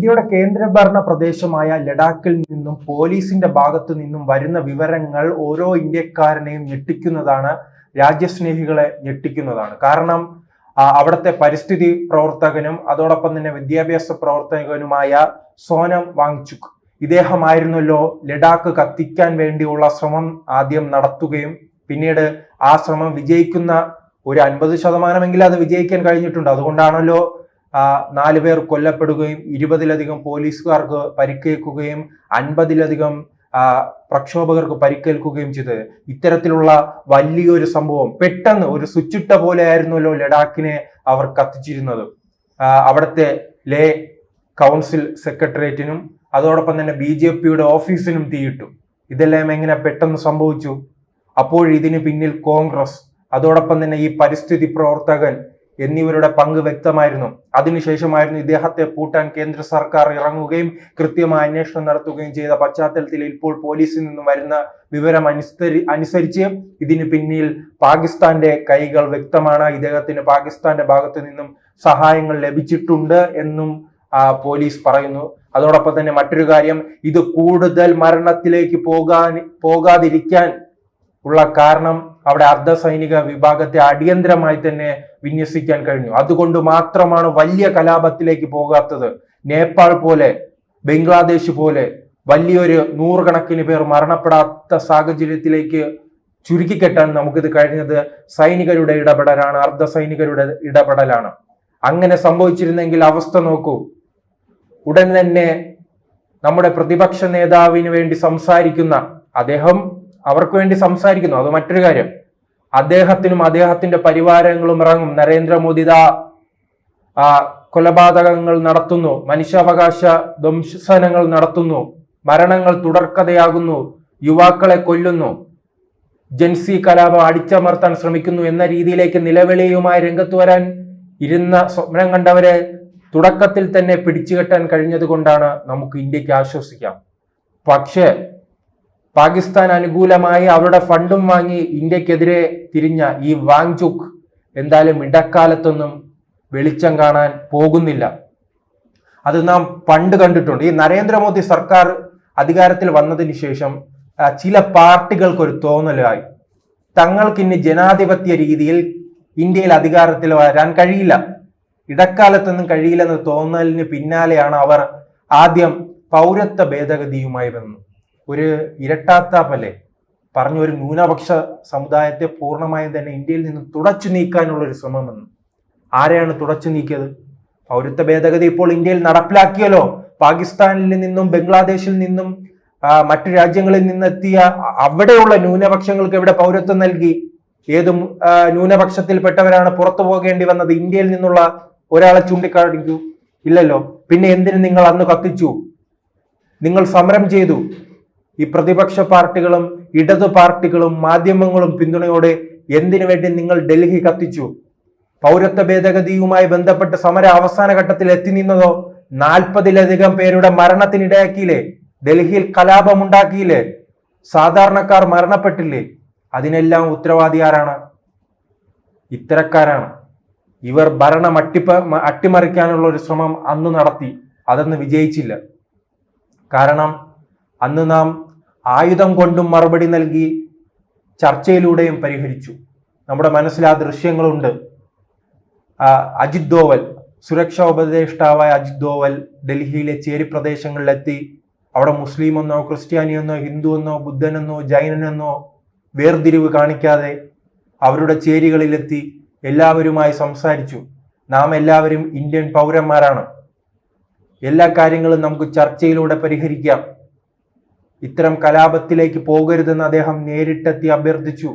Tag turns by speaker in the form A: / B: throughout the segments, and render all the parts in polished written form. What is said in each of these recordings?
A: ഇന്ത്യയുടെ കേന്ദ്രഭരണ പ്രദേശമായ ലഡാക്കിൽ നിന്നും പോലീസിന്റെ ഭാഗത്തു നിന്നും വരുന്ന വിവരങ്ങൾ ഓരോ ഇന്ത്യക്കാരനെയും ഞെട്ടിക്കുന്നതാണ്, രാജ്യസ്നേഹികളെ ഞെട്ടിക്കുന്നതാണ്. കാരണം അവിടുത്തെ പരിസ്ഥിതി പ്രവർത്തകനും അതോടൊപ്പം തന്നെ വിദ്യാഭ്യാസ പ്രവർത്തകനുമായ സോനം വാങ്ചുക്, ഇദ്ദേഹമായിരുന്നല്ലോ ലഡാക്ക് കത്തിക്കാൻ വേണ്ടിയുള്ള ശ്രമം ആദ്യം നടത്തുകയും പിന്നീട് ആ ശ്രമം വിജയിക്കുന്ന ഒരു 50% അത് വിജയിക്കാൻ കഴിഞ്ഞിട്ടുണ്ട്. അതുകൊണ്ടാണല്ലോ 4 പേർ കൊല്ലപ്പെടുകയും 20-ലധികം പോലീസുകാർക്ക് പരിക്കേൽക്കുകയും 50-ലധികം പ്രക്ഷോഭകർക്ക് പരിക്കേൽക്കുകയും ചെയ്തത്. ഇത്തരത്തിലുള്ള വലിയൊരു സംഭവം പെട്ടെന്ന് ഒരു സ്വിച്ചിട്ട പോലെ ആയിരുന്നല്ലോ ലഡാക്കിനെ അവർ കത്തിച്ചിരുന്നത്. അവിടുത്തെ ലേ കൗൺസിൽ സെക്രട്ടേറിയറ്റിനും അതോടൊപ്പം തന്നെ BJPയുടെ ഓഫീസിനും തീയിട്ടു. ഇതെല്ലാം എങ്ങനെ പെട്ടെന്ന് സംഭവിച്ചു? അപ്പോൾ ഇതിന് പിന്നിൽ കോൺഗ്രസ്, അതോടൊപ്പം തന്നെ ഈ പരിസ്ഥിതി പ്രവർത്തകൻ എന്നിവരുടെ പങ്ക് വ്യക്തമായിരുന്നു. അതിനുശേഷമായിരുന്നു ഇദ്ദേഹത്തെ പൂട്ടാൻ കേന്ദ്ര സർക്കാർ ഇറങ്ങുകയും കൃത്യമായ അന്വേഷണം നടത്തുകയും ചെയ്ത പശ്ചാത്തലത്തിൽ ഇപ്പോൾ പോലീസിൽ നിന്നും വരുന്ന വിവരം അനുസരിച്ച് ഇതിന് പിന്നിൽ പാകിസ്ഥാന്റെ കൈകൾ വ്യക്തമാണ്. ഇദ്ദേഹത്തിന് പാകിസ്ഥാന്റെ ഭാഗത്തു നിന്നും സഹായങ്ങൾ ലഭിച്ചിട്ടുണ്ട് എന്നും പോലീസ് പറയുന്നു. അതോടൊപ്പം തന്നെ മറ്റൊരു കാര്യം, ഇത് കൂടുതൽ മരണത്തിലേക്ക് പോകാതിരിക്കാൻ ഉള്ള കാരണം അവിടെ അർദ്ധസൈനിക വിഭാഗത്തെ അടിയന്തരമായി തന്നെ വിന്യസിക്കാൻ കഴിഞ്ഞു. അതുകൊണ്ട് മാത്രമാണ് വലിയ കലാപത്തിലേക്ക് പോകാത്തത്. നേപ്പാൾ പോലെ, ബംഗ്ലാദേശ് പോലെ വലിയൊരു 100 കണക്കിന് പേർ മരണപ്പെടാത്ത സാഹചര്യത്തിലേക്ക് ചുരുക്കിക്കെട്ടാൻ നമുക്കിത് കഴിഞ്ഞത് സൈനികരുടെ ഇടപെടലാണ്, അർദ്ധസൈനികരുടെ ഇടപെടലാണ്. അങ്ങനെ സംഭവിച്ചിരുന്നെങ്കിൽ അവസ്ഥ നോക്കൂ. ഉടൻ തന്നെ നമ്മുടെ പ്രതിപക്ഷ നേതാവിന് വേണ്ടി സംസാരിക്കുന്ന അദ്ദേഹം അവർക്ക് വേണ്ടി സംസാരിക്കുന്നു, അത് മറ്റൊരു കാര്യം. അദ്ദേഹത്തിനും അദ്ദേഹത്തിന്റെ പരിവാരങ്ങളും ഇറങ്ങും. നരേന്ദ്രമോദി കൊലപാതകങ്ങൾ നടത്തുന്നു, മനുഷ്യാവകാശ ധ്വംസനങ്ങൾ നടത്തുന്നു, മരണങ്ങൾ തുടർക്കഥയാകുന്നു, യുവാക്കളെ കൊല്ലുന്നു, ജൻസി കലാപം അടിച്ചമർത്താൻ ശ്രമിക്കുന്നു എന്ന രീതിയിലേക്ക് നിലവിളിയുമായി രംഗത്ത് വരാൻ ഇരുന്ന സ്വപ്നം കണ്ടവരെ തുടക്കത്തിൽ തന്നെ പിടിച്ചുകെട്ടാൻ കഴിഞ്ഞത് കൊണ്ടാണ് നമുക്ക് ഇന്ത്യക്ക് ആശ്വസിക്കാം. പക്ഷേ പാകിസ്ഥാൻ അനുകൂലമായി അവരുടെ ഫണ്ടും വാങ്ങി ഇന്ത്യക്കെതിരെ തിരിഞ്ഞ ഈ വാങ്ചുക് എന്തായാലും ഇടക്കാലത്തൊന്നും വെളിച്ചം കാണാൻ പോകുന്നില്ല. അത് നാം പണ്ട് കണ്ടിട്ടുണ്ട്. ഈ നരേന്ദ്രമോദി സർക്കാർ അധികാരത്തിൽ വന്നതിന് ശേഷം ചില പാർട്ടികൾക്കൊരു തോന്നലായി, തങ്ങൾക്കിനി ജനാധിപത്യ രീതിയിൽ ഇന്ത്യയിൽ അധികാരത്തിൽ വരാൻ കഴിയില്ല, ഇടക്കാലത്തൊന്നും കഴിയില്ലെന്ന തോന്നലിന് പിന്നാലെയാണ് അവർ ആദ്യം പൗരത്വ ഭേദഗതിയുമായി വന്നു. ഒരു ഇരട്ടാത്താപ്പല്ലേ പറഞ്ഞ ഒരു ന്യൂനപക്ഷ സമുദായത്തെ പൂർണ്ണമായും തന്നെ ഇന്ത്യയിൽ നിന്ന് തുടച്ചു നീക്കാനുള്ള ഒരു ശ്രമം വന്നു. ആരെയാണ് തുടച്ചു നീക്കിയത്? പൗരത്വ ഭേദഗതി ഇപ്പോൾ ഇന്ത്യയിൽ നടപ്പിലാക്കിയല്ലോ. പാകിസ്ഥാനിൽ നിന്നും ബംഗ്ലാദേശിൽ നിന്നും മറ്റു രാജ്യങ്ങളിൽ നിന്നെത്തിയ അവിടെയുള്ള ന്യൂനപക്ഷങ്ങൾക്ക് എവിടെ പൗരത്വം നൽകി? ഏത് ന്യൂനപക്ഷത്തിൽപ്പെട്ടവരാണ് പുറത്തു പോകേണ്ടി വന്നത്? ഇന്ത്യയിൽ നിന്നുള്ള ഒരാളെ ചൂണ്ടിക്കാണിക്കൂ. ഇല്ലല്ലോ. പിന്നെ എന്തിനു നിങ്ങൾ അന്ന് കത്തിച്ചു? നിങ്ങൾ സമരം ചെയ്തു. ഈ പ്രതിപക്ഷ പാർട്ടികളും ഇടതു പാർട്ടികളും മാധ്യമങ്ങളും പിന്തുണയോടെ എന്തിനു വേണ്ടി നിങ്ങൾ ഡൽഹി കത്തിച്ചു? പൗരത്വ ഭേദഗതിയുമായി ബന്ധപ്പെട്ട് സമര അവസാന ഘട്ടത്തിൽ എത്തി നിന്നതോ 40-ലധികം പേരുടെ മരണത്തിനിടയാക്കിയില്ലേ? ഡൽഹിയിൽ കലാപമുണ്ടാക്കിയില്ലേ? സാധാരണക്കാർ മരണപ്പെട്ടില്ലേ? അതിനെല്ലാം ഉത്തരവാദി ആരാണ്? ഇത്തരക്കാരാണ്. ഇവർ ഭരണം അട്ടിമറിക്കാനുള്ള ഒരു ശ്രമം അന്ന് നടത്തി. അതൊന്ന് വിജയിച്ചില്ല. കാരണം അന്ന് നാം ആയുധം കൊണ്ടും മറുപടി നൽകി, ചർച്ചയിലൂടെയും പരിഹരിച്ചു. നമ്മുടെ മനസ്സിൽ ആ ദൃശ്യങ്ങളുണ്ട്. അജിത് ദോവൽ, സുരക്ഷാ ഉപദേഷ്ടാവായ അജിത് ദോവൽ ഡൽഹിയിലെ ചേരി പ്രദേശങ്ങളിലെത്തി അവിടെ മുസ്ലിം എന്നോ ക്രിസ്ത്യാനിയെന്നോ ഹിന്ദുവെന്നോ ബുദ്ധനെന്നോ ജൈനനെന്നോ വേർതിരിവ് കാണിക്കാതെ അവരുടെ ചേരികളിലെത്തി എല്ലാവരുമായി സംസാരിച്ചു. നാം എല്ലാവരും ഇന്ത്യൻ പൗരന്മാരാണ്, എല്ലാ കാര്യങ്ങളും നമുക്ക് ചർച്ചയിലൂടെ പരിഹരിക്കാം, ഇത്തരം കലാപത്തിലേക്ക് പോകരുതെന്ന് അദ്ദേഹം നേരിട്ടെത്തി അഭ്യർത്ഥിച്ചു.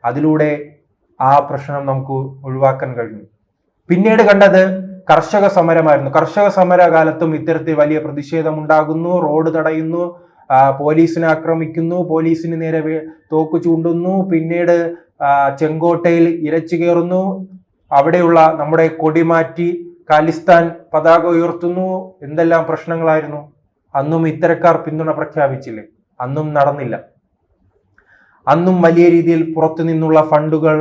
A: അതിലൂടെ ആ പ്രശ്നം നമുക്ക് ഒഴിവാക്കാൻ കഴിഞ്ഞു. പിന്നീട് കണ്ടത് കർഷക സമരമായിരുന്നു. കർഷക സമര കാലത്തും ഇത്തരത്തിൽ വലിയ പ്രതിഷേധം ഉണ്ടാകുന്നു, റോഡ് തടയുന്നു, പോലീസിനെ ആക്രമിക്കുന്നു, പോലീസിന് നേരെ തോക്ക് ചൂണ്ടുന്നു, പിന്നീട് ചെങ്കോട്ടയിൽ ഇരച്ചു കയറുന്നു, അവിടെയുള്ള നമ്മുടെ കൊടി മാറ്റി ഖാലിസ്ഥാൻ പതാക ഉയർത്തുന്നു. എന്തെല്ലാം പ്രശ്നങ്ങളായിരുന്നു. അന്നും ഇത്തരക്കാർ പിന്തുണ പ്രഖ്യാപിച്ചില്ലേ? അന്നും നടന്നില്ല. അന്നും വലിയ രീതിയിൽ പുറത്തു നിന്നുള്ള ഫണ്ടുകൾ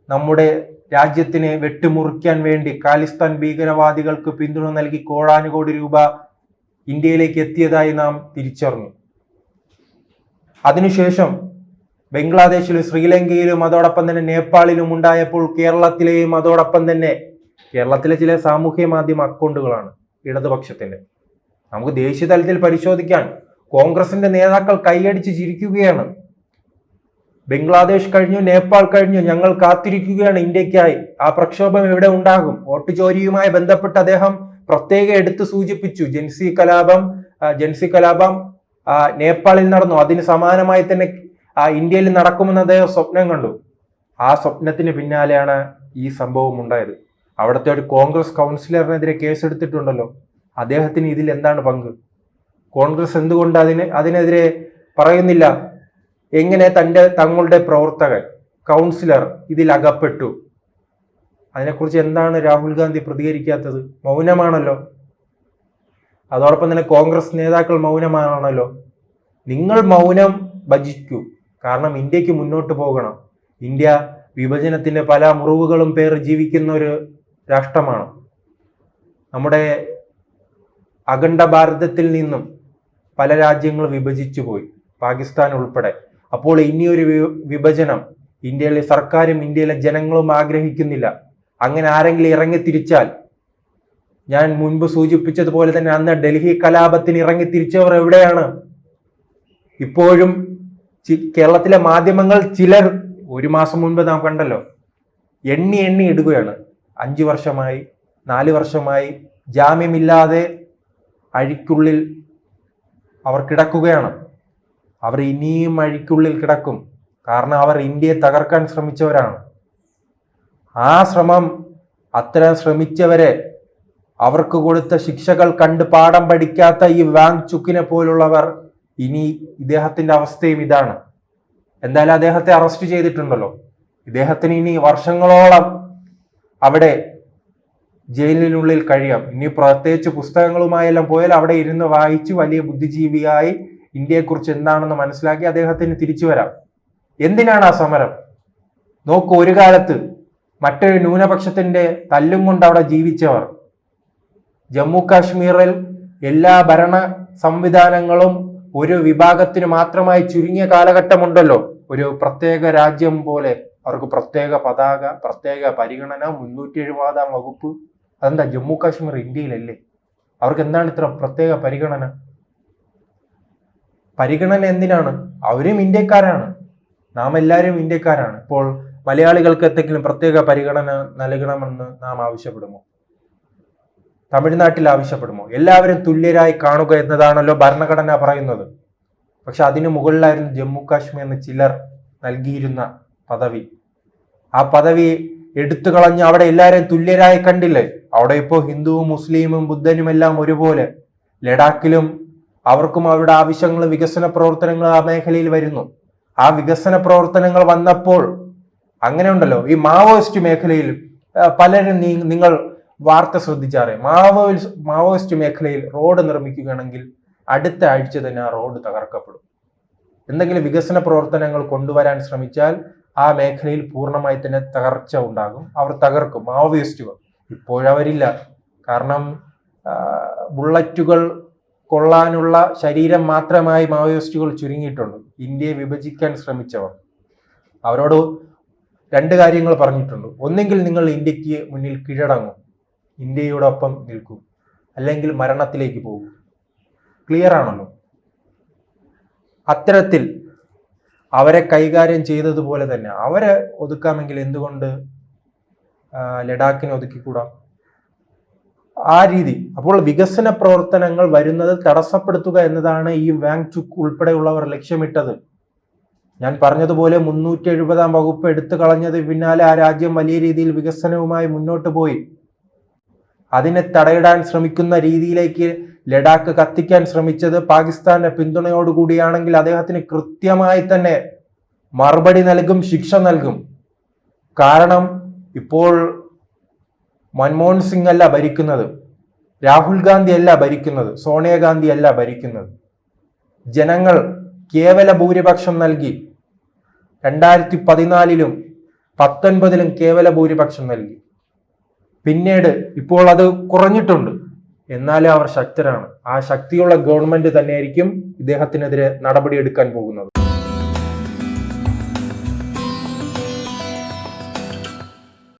A: നമ്മുടെ രാജ്യത്തിനെ വെട്ടിമുറിക്കാൻ വേണ്ടി ഖാലിസ്ഥാൻ ഭീകരവാദികൾക്ക് പിന്തുണ നൽകി കോടാനുകോടി രൂപ ഇന്ത്യയിലേക്ക് എത്തിയതായി നാം തിരിച്ചറിഞ്ഞു. അതിനുശേഷം ബംഗ്ലാദേശിലും ശ്രീലങ്കയിലും അതോടൊപ്പം തന്നെ നേപ്പാളിലും ഉണ്ടായപ്പോൾ കേരളത്തിലെയും അതോടൊപ്പം തന്നെ കേരളത്തിലെ ചില സാമൂഹ്യ മാധ്യമ അക്കൗണ്ടുകളാണ് ഇടതുപക്ഷത്തിന്റെ. നമുക്ക് ദേശീയ തലത്തിൽ പരിശോധിക്കാൻ കോൺഗ്രസിന്റെ നേതാക്കൾ കൈയടിച്ച് ചിരിക്കുകയാണ്. ബംഗ്ലാദേശ് കഴിഞ്ഞു, നേപ്പാൾ കഴിഞ്ഞു, ഞങ്ങൾ കാത്തിരിക്കുകയാണ് ഇന്ത്യക്കായി. ആ പ്രക്ഷോഭം എവിടെ ഉണ്ടാകും? വോട്ട് ചോരിയുമായി ബന്ധപ്പെട്ട് അദ്ദേഹം പ്രത്യേകം എടുത്തു സൂചിപ്പിച്ചു. ജൻസി കലാപം നേപ്പാളിൽ നടന്നു, അതിന് സമാനമായി തന്നെ ഇന്ത്യയിൽ നടക്കുമെന്ന് അദ്ദേഹം സ്വപ്നം കണ്ടു. ആ സ്വപ്നത്തിന് പിന്നാലെയാണ് ഈ സംഭവം ഉണ്ടായത്. അവിടുത്തെ ഒരു കോൺഗ്രസ് കൗൺസിലറിനെതിരെ കേസെടുത്തിട്ടുണ്ടല്ലോ. അദ്ദേഹത്തിന് ഇതിൽ എന്താണ് പങ്ക്? കോൺഗ്രസ് എന്തുകൊണ്ട് അതിനെതിരെ പറയുന്നില്ല? എങ്ങനെ തങ്ങളുടെ പ്രവർത്തകൻ കൗൺസിലർ ഇതിൽ അകപ്പെട്ടു? അതിനെക്കുറിച്ച് എന്താണ് രാഹുൽ ഗാന്ധി പ്രതികരിക്കാത്തത്? മൗനമാണല്ലോ. അതോടൊപ്പം തന്നെ കോൺഗ്രസ് നേതാക്കൾ മൗനമാണല്ലോ. നിങ്ങൾ മൗനം ഭജിക്കൂ. കാരണം ഇന്ത്യക്ക് മുന്നോട്ട് പോകണം. ഇന്ത്യ വിഭജനത്തിന്റെ പല മുറിവുകളും പേർ ജീവിക്കുന്ന ഒരു രാഷ്ട്രമാണ്. നമ്മുടെ അഖണ്ഡ ഭാരതത്തിൽ നിന്നും പല രാജ്യങ്ങൾ വിഭജിച്ചു പോയി, പാകിസ്ഥാൻ ഉൾപ്പെടെ. അപ്പോൾ ഇനിയൊരു വിഭജനം ഇന്ത്യയിലെ സർക്കാരും ഇന്ത്യയിലെ ജനങ്ങളും ആഗ്രഹിക്കുന്നില്ല. അങ്ങനെ ആരെങ്കിലും ഇറങ്ങിത്തിരിച്ചാൽ, ഞാൻ മുൻപ് സൂചിപ്പിച്ചതുപോലെ തന്നെ അന്ന് ഡൽഹി കലാപത്തിന് ഇറങ്ങിത്തിരിച്ചവർ എവിടെയാണ്? ഇപ്പോഴും കേരളത്തിലെ മാധ്യമങ്ങൾ ചിലർ, ഒരു മാസം മുൻപ് നാം കണ്ടല്ലോ, എണ്ണി ഇടുകയാണ്. 5 വർഷമായി 4 വർഷമായി ജാമ്യമില്ലാതെ അഴിക്കുള്ളിൽ അവർ കിടക്കുകയാണ്. അവർ ഇനിയും അഴിക്കുള്ളിൽ കിടക്കും. കാരണം അവർ ഇന്ത്യയെ തകർക്കാൻ ശ്രമിച്ചവരാണ്. ആ ശ്രമം, അത്തരം ശ്രമിച്ചവരെ, അവർക്ക് കൊടുത്ത ശിക്ഷകൾ കണ്ട് പാഠം പഠിക്കാത്ത ഈ വാങ് ചുക്കിനെ പോലുള്ളവർ, ഇനി ഇദ്ദേഹത്തിന്റെ അവസ്ഥയും ഇതാണ്. എന്തായാലും അദ്ദേഹത്തെ അറസ്റ്റ് ചെയ്തിട്ടുണ്ടല്ലോ. ഇദ്ദേഹത്തിന് ഇനി വർഷങ്ങളോളം അവിടെ ജയിലിനുള്ളിൽ കഴിയാം. ഇനി പ്രത്യേകിച്ച് പുസ്തകങ്ങളുമായെല്ലാം പോയാൽ അവിടെ ഇരുന്ന് വായിച്ച് വലിയ ബുദ്ധിജീവിയായി ഇന്ത്യയെക്കുറിച്ച് എന്താണെന്ന് മനസ്സിലാക്കി അദ്ദേഹത്തിന് തിരിച്ചു വരാം. എന്തിനാണ് ആ സമരം? നോക്കൂ, ഒരു കാലത്ത് മറ്റൊരു ന്യൂനപക്ഷത്തിന്റെ തല്ലും കൊണ്ട് അവിടെ ജീവിച്ചവർ, ജമ്മു കാശ്മീരിൽ എല്ലാ ഭരണ സംവിധാനങ്ങളും ഒരു വിഭാഗത്തിന് മാത്രമായി ചുരുങ്ങിയ കാലഘട്ടമുണ്ടല്ലോ. ഒരു പ്രത്യേക രാജ്യം പോലെ അവർക്ക് പ്രത്യേക പതാക, പ്രത്യേക പരിഗണന, 370-ാം വകുപ്പ്. അതെന്താ? ജമ്മു കാശ്മീർ ഇന്ത്യയിലല്ലേ? അവർക്ക് എന്താണ് ഇത്ര പ്രത്യേക പരിഗണന? പരിഗണന എന്തിനാണ്? അവരും ഇന്ത്യക്കാരാണ്, നാം എല്ലാവരും ഇന്ത്യക്കാരാണ്. ഇപ്പോൾ മലയാളികൾക്ക് എന്തെങ്കിലും പ്രത്യേക പരിഗണന നൽകണമെന്ന് നാം ആവശ്യപ്പെടുമോ? തമിഴ്നാട്ടിൽ ആവശ്യപ്പെടുമോ? എല്ലാവരും തുല്യരായി കാണുക എന്നതാണല്ലോ ഭരണഘടന പറയുന്നത്. പക്ഷെ അതിനു മുകളിലായിരുന്നു ജമ്മു കാശ്മീരിന് ചിലർ നൽകിയിരുന്ന പദവി. ആ പദവി എടുത്തു കളഞ്ഞ് അവിടെ എല്ലാവരെയും തുല്യരായി കണ്ടില്ലേ? അവിടെ ഇപ്പോൾ ഹിന്ദുവും മുസ്ലിമും ബുദ്ധനും എല്ലാം ഒരുപോലെ. ലഡാക്കിലും അവർക്കും അവരുടെ ആവശ്യങ്ങളും വികസന പ്രവർത്തനങ്ങളും ആ മേഖലയിൽ വരുന്നു. ആ വികസന പ്രവർത്തനങ്ങൾ വന്നപ്പോൾ അങ്ങനെ ഉണ്ടല്ലോ, ഈ മാവോയിസ്റ്റ് മേഖലയിൽ പലരും, നിങ്ങൾ വാർത്ത ശ്രദ്ധിച്ചാറേ, മാവോയിസ്റ്റ് മേഖലയിൽ റോഡ് നിർമ്മിക്കുകയാണെങ്കിൽ അടുത്ത ആഴ്ച തന്നെ ആ റോഡ് തകർക്കപ്പെടും. എന്തെങ്കിലും വികസന പ്രവർത്തനങ്ങൾ കൊണ്ടുവരാൻ ശ്രമിച്ചാൽ ആ മേഖലയിൽ പൂർണ്ണമായി തന്നെ തകർച്ച ഉണ്ടാകും. അവർ തകർക്കും, മാവോയിസ്റ്റുകൾ. ഇപ്പോഴവരില്ല. കാരണം ബുള്ളറ്റുകൾ കൊള്ളാനുള്ള ശരീരം മാത്രമായി മാവോയിസ്റ്റുകൾ ചുരുങ്ങിയിട്ടുണ്ട്. ഇന്ത്യയെ വിഭജിക്കാൻ ശ്രമിച്ചവർ. അവരോട് 2 കാര്യങ്ങൾ പറഞ്ഞിട്ടുണ്ട്. ഒന്നെങ്കിൽ നിങ്ങൾ ഇന്ത്യക്ക് മുന്നിൽ കീഴടങ്ങും, ഇന്ത്യയോടൊപ്പം നിൽക്കും, അല്ലെങ്കിൽ മരണത്തിലേക്ക് പോകും. ക്ലിയർ ആണല്ലോ? അത്തരത്തിൽ അവരെ കൈകാര്യം ചെയ്തതുപോലെ തന്നെ അവരെ ഒതുക്കാമെങ്കിൽ എന്തുകൊണ്ട് ലഡാക്കിനെ ഒതുക്കിക്കൂടാ? ആ രീതി. അപ്പോൾ വികസന പ്രവർത്തനങ്ങൾ വരുന്നത് തടസ്സപ്പെടുത്തുക എന്നതാണ് ഈ വാങ് ചുക്ക് ഉൾപ്പെടെയുള്ളവർ ലക്ഷ്യമിട്ടത്. ഞാൻ പറഞ്ഞതുപോലെ 370-ാം വകുപ്പ് എടുത്തു കളഞ്ഞത് പിന്നാലെ ആ രാജ്യം വലിയ രീതിയിൽ വികസനവുമായി മുന്നോട്ട് പോയി. അതിനെ തടയിടാൻ ശ്രമിക്കുന്ന രീതിയിലേക്ക് ലഡാക്ക് കത്തിക്കാൻ ശ്രമിച്ചത് പാകിസ്ഥാന്റെ പിന്തുണയോടുകൂടിയാണെങ്കിൽ അദ്ദേഹത്തിന് കൃത്യമായി തന്നെ മറുപടി നൽകും, ശിക്ഷ നൽകും. കാരണം ഇപ്പോൾ മൻമോഹൻ സിംഗ് അല്ല ഭരിക്കുന്നത്, രാഹുൽ ഗാന്ധി അല്ല ഭരിക്കുന്നത്, സോണിയാഗാന്ധി അല്ല ഭരിക്കുന്നത്. ജനങ്ങൾ കേവല ഭൂരിപക്ഷം നൽകി. 2014-ലും 2019-ലും കേവല ഭൂരിപക്ഷം നൽകി. പിന്നീട് ഇപ്പോൾ അത് കുറഞ്ഞിട്ടുണ്ട്. എന്നാലും അവർ ശക്തരാണ്. ആ ശക്തിയുള്ള ഗവൺമെന്റ് തന്നെയായിരിക്കും ഇദ്ദേഹത്തിനെതിരെ നടപടി എടുക്കാൻ പോകുന്നത്.